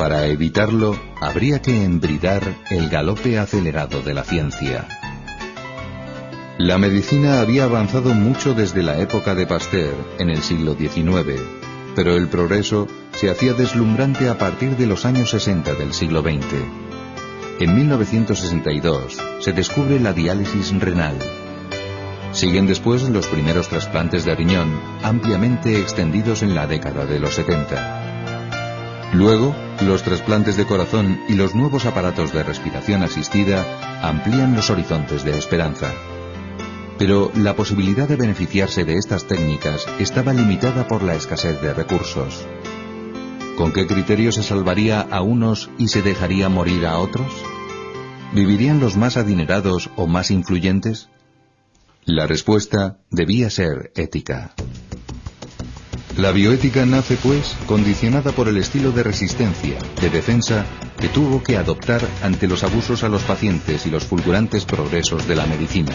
Para evitarlo, habría que embridar el galope acelerado de la ciencia. La medicina había avanzado mucho desde la época de Pasteur, en el siglo XIX, pero el progreso se hacía deslumbrante a partir de los años 60 del siglo XX. En 1962 se descubre la diálisis renal. Siguen después los primeros trasplantes de riñón, ampliamente extendidos en la década de los 70. Luego, los trasplantes de corazón y los nuevos aparatos de respiración asistida amplían los horizontes de esperanza. Pero la posibilidad de beneficiarse de estas técnicas estaba limitada por la escasez de recursos. ¿Con qué criterio se salvaría a unos y se dejaría morir a otros? ¿Vivirían los más adinerados o más influyentes? La respuesta debía ser ética. La bioética nace, pues, condicionada por el estilo de resistencia, de defensa, que tuvo que adoptar ante los abusos a los pacientes y los fulgurantes progresos de la medicina.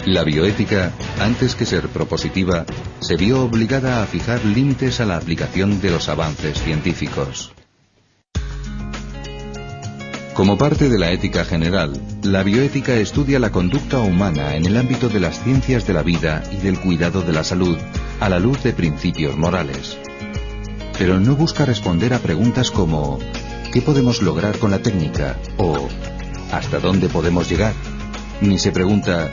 La bioética, antes que ser propositiva, se vio obligada a fijar límites a la aplicación de los avances científicos. Como parte de la ética general, la bioética estudia la conducta humana en el ámbito de las ciencias de la vida y del cuidado de la salud, a la luz de principios morales. Pero no busca responder a preguntas como ¿qué podemos lograr con la técnica? O ¿hasta dónde podemos llegar? Ni se pregunta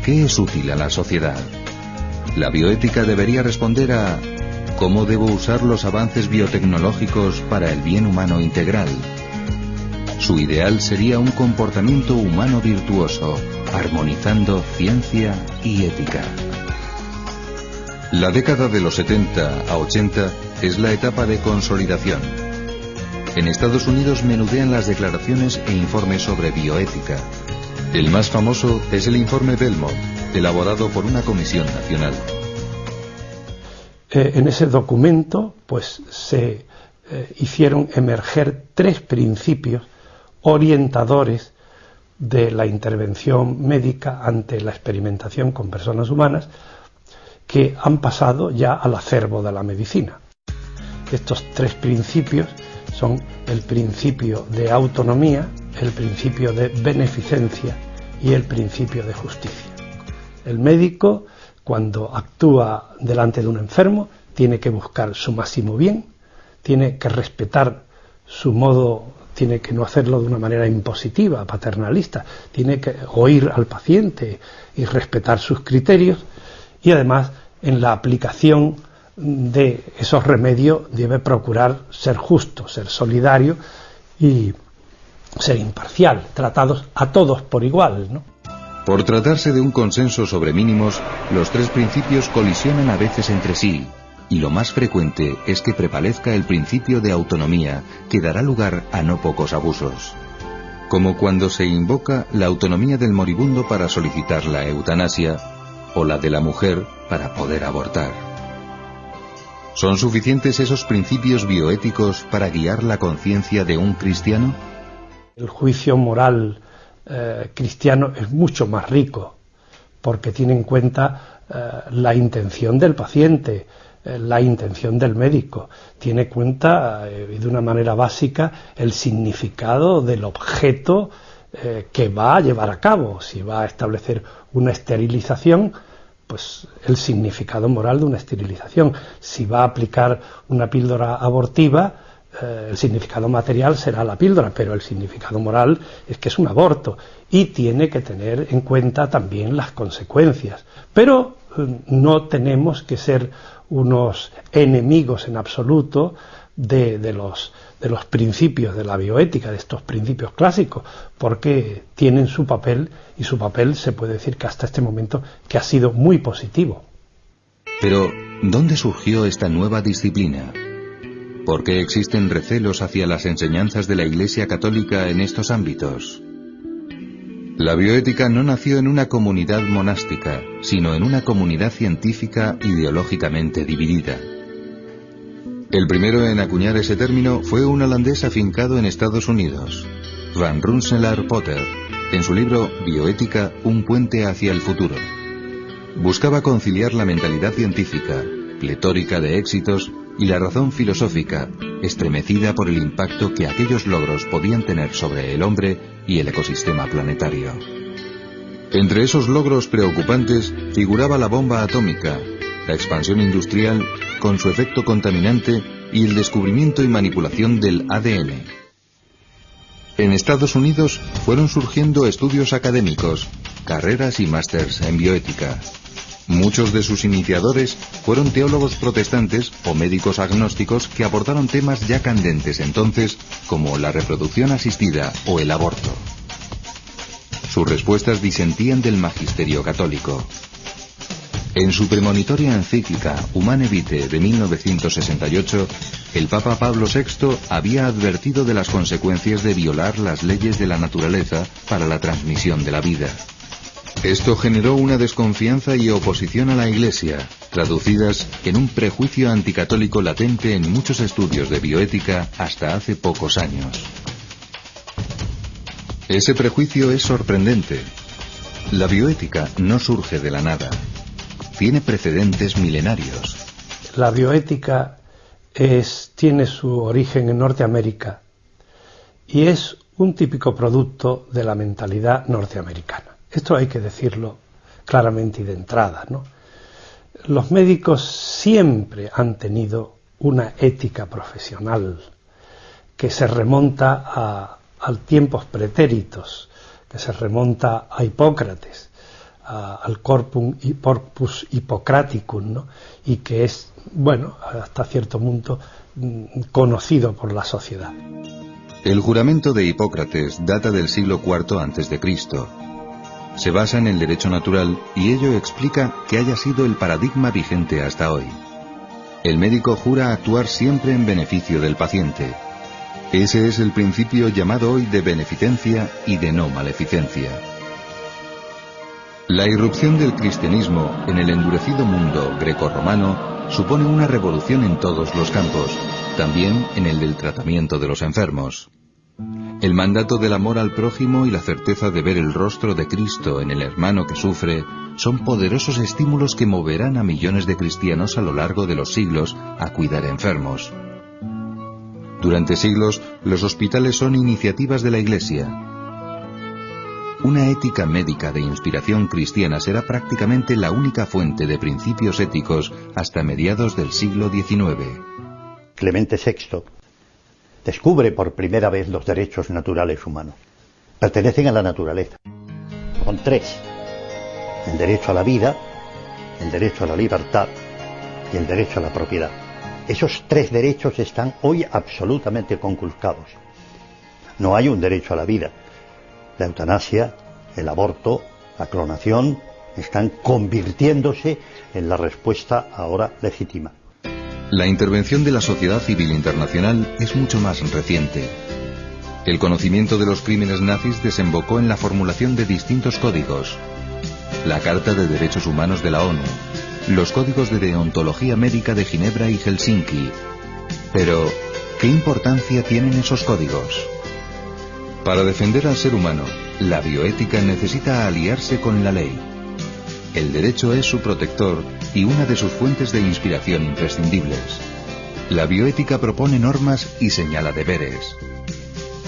¿qué es útil a la sociedad? La bioética debería responder a ¿cómo debo usar los avances biotecnológicos para el bien humano integral? Su ideal sería un comportamiento humano virtuoso, armonizando ciencia y ética. La década de los 70 a 80 es la etapa de consolidación. En Estados Unidos menudean las declaraciones e informes sobre bioética. El más famoso es el informe Belmont, elaborado por una comisión nacional. En ese documento, pues, se hicieron emerger 3 principios orientadores de la intervención médica ante la experimentación con personas humanas, que han pasado ya al acervo de la medicina. Estos 3 principios son el principio de autonomía, el principio de beneficencia y el principio de justicia. El médico, cuando actúa delante de un enfermo, tiene que buscar su máximo bien, tiene que respetar su modo, tiene que no hacerlo de una manera impositiva, paternalista, tiene que oír al paciente y respetar sus criterios, y además en la aplicación de esos remedios debe procurar ser justo, ser solidario y ser imparcial, tratados a todos por igual, ¿no? Por tratarse de un consenso sobre mínimos, los 3 principios colisionan a veces entre sí, y lo más frecuente es que prevalezca el principio de autonomía, que dará lugar a no pocos abusos. Como cuando se invoca la autonomía del moribundo para solicitar la eutanasia, o la de la mujer para poder abortar. ¿Son suficientes esos principios bioéticos para guiar la conciencia de un cristiano? El juicio moral cristiano es mucho más rico, porque tiene en cuenta la intención del paciente, la intención del médico, tiene en cuenta de una manera básica el significado del objeto que va a llevar a cabo. Si va a establecer una esterilización, pues el significado moral de una esterilización. Si va a aplicar una píldora abortiva, el significado material será la píldora, pero el significado moral es que es un aborto y tiene que tener en cuenta también las consecuencias. Pero no tenemos que ser unos enemigos en absoluto de los principios de la bioética, de estos principios clásicos, porque tienen su papel, y su papel se puede decir que hasta este momento que ha sido muy positivo. Pero, ¿dónde surgió esta nueva disciplina? ¿Por qué existen recelos hacia las enseñanzas de la Iglesia Católica en estos ámbitos? La bioética no nació en una comunidad monástica, sino en una comunidad científica ideológicamente dividida. El primero en acuñar ese término fue un holandés afincado en Estados Unidos, Van Rensselaer Potter, en su libro Bioética, un puente hacia el futuro. Buscaba conciliar la mentalidad científica, pletórica de éxitos, y la razón filosófica, estremecida por el impacto que aquellos logros podían tener sobre el hombre y el ecosistema planetario. Entre esos logros preocupantes figuraba la bomba atómica, la expansión industrial con su efecto contaminante y el descubrimiento y manipulación del ADN. En Estados Unidos fueron surgiendo estudios académicos, carreras y másters en bioética. Muchos de sus iniciadores fueron teólogos protestantes o médicos agnósticos que abordaron temas ya candentes entonces, como la reproducción asistida o el aborto. Sus respuestas disentían del magisterio católico. En su premonitoria encíclica Humane Vitae de 1968, el Papa Pablo VI había advertido de las consecuencias de violar las leyes de la naturaleza para la transmisión de la vida. Esto generó una desconfianza y oposición a la Iglesia, traducidas en un prejuicio anticatólico latente en muchos estudios de bioética hasta hace pocos años. Ese prejuicio es sorprendente. La bioética no surge de la nada. Tiene precedentes milenarios. La bioética tiene su origen en Norteamérica y es un típico producto de la mentalidad norteamericana. Esto hay que decirlo claramente y de entrada, ¿no? Los médicos siempre han tenido una ética profesional que se remonta a tiempos pretéritos, que se remonta a Hipócrates, al corpus Hippocraticum, ¿no? Y que es, bueno, hasta cierto punto conocido por la sociedad. El juramento de Hipócrates data del siglo IV a.C. Se basa en el derecho natural y ello explica que haya sido el paradigma vigente hasta hoy. El médico jura actuar siempre en beneficio del paciente. Ese es el principio llamado hoy de beneficencia y de no maleficencia. La irrupción del cristianismo en el endurecido mundo grecorromano supone una revolución en todos los campos, también en el del tratamiento de los enfermos. El mandato del amor al prójimo y la certeza de ver el rostro de Cristo en el hermano que sufre son poderosos estímulos que moverán a millones de cristianos a lo largo de los siglos a cuidar enfermos. Durante siglos, los hospitales son iniciativas de la Iglesia. Una ética médica de inspiración cristiana será prácticamente la única fuente de principios éticos hasta mediados del siglo XIX. Clemente VI descubre por primera vez los derechos naturales humanos. Pertenecen a la naturaleza. Son tres: el derecho a la vida, el derecho a la libertad y el derecho a la propiedad. Esos tres derechos están hoy absolutamente conculcados. No hay un derecho a la vida. La eutanasia, el aborto, la clonación están convirtiéndose en la respuesta ahora legítima. La intervención de la sociedad civil internacional es mucho más reciente. El conocimiento de los crímenes nazis desembocó en la formulación de distintos códigos. La Carta de Derechos Humanos de la ONU, los códigos de deontología médica de Ginebra y Helsinki. Pero, ¿qué importancia tienen esos códigos? Para defender al ser humano, la bioética necesita aliarse con la ley. El derecho es su protector y una de sus fuentes de inspiración imprescindibles. La bioética propone normas y señala deberes.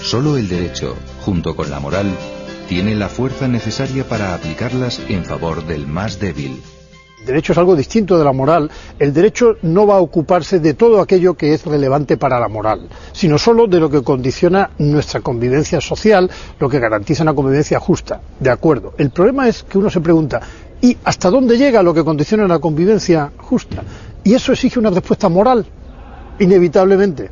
Solo el derecho, junto con la moral, tiene la fuerza necesaria para aplicarlas en favor del más débil. El derecho es algo distinto de la moral. El derecho no va a ocuparse de todo aquello que es relevante para la moral, sino solo de lo que condiciona nuestra convivencia social, lo que garantiza una convivencia justa. De acuerdo. El problema es que uno se pregunta, ¿y hasta dónde llega lo que condiciona una convivencia justa? Y eso exige una respuesta moral, inevitablemente.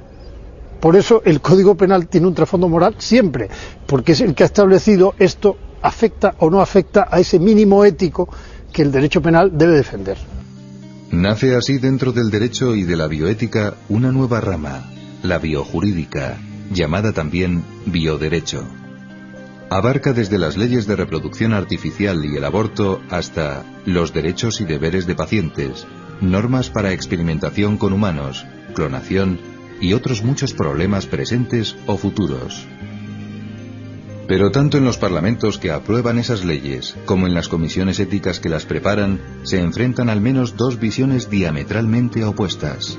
Por eso el Código Penal tiene un trasfondo moral siempre, porque es el que ha establecido esto afecta o no afecta a ese mínimo ético que el derecho penal debe defender. Nace así dentro del derecho y de la bioética una nueva rama, la biojurídica, llamada también bioderecho. Abarca desde las leyes de reproducción artificial y el aborto hasta los derechos y deberes de pacientes, normas para experimentación con humanos, clonación y otros muchos problemas presentes o futuros. Pero tanto en los parlamentos que aprueban esas leyes, como en las comisiones éticas que las preparan, se enfrentan al menos dos visiones diametralmente opuestas.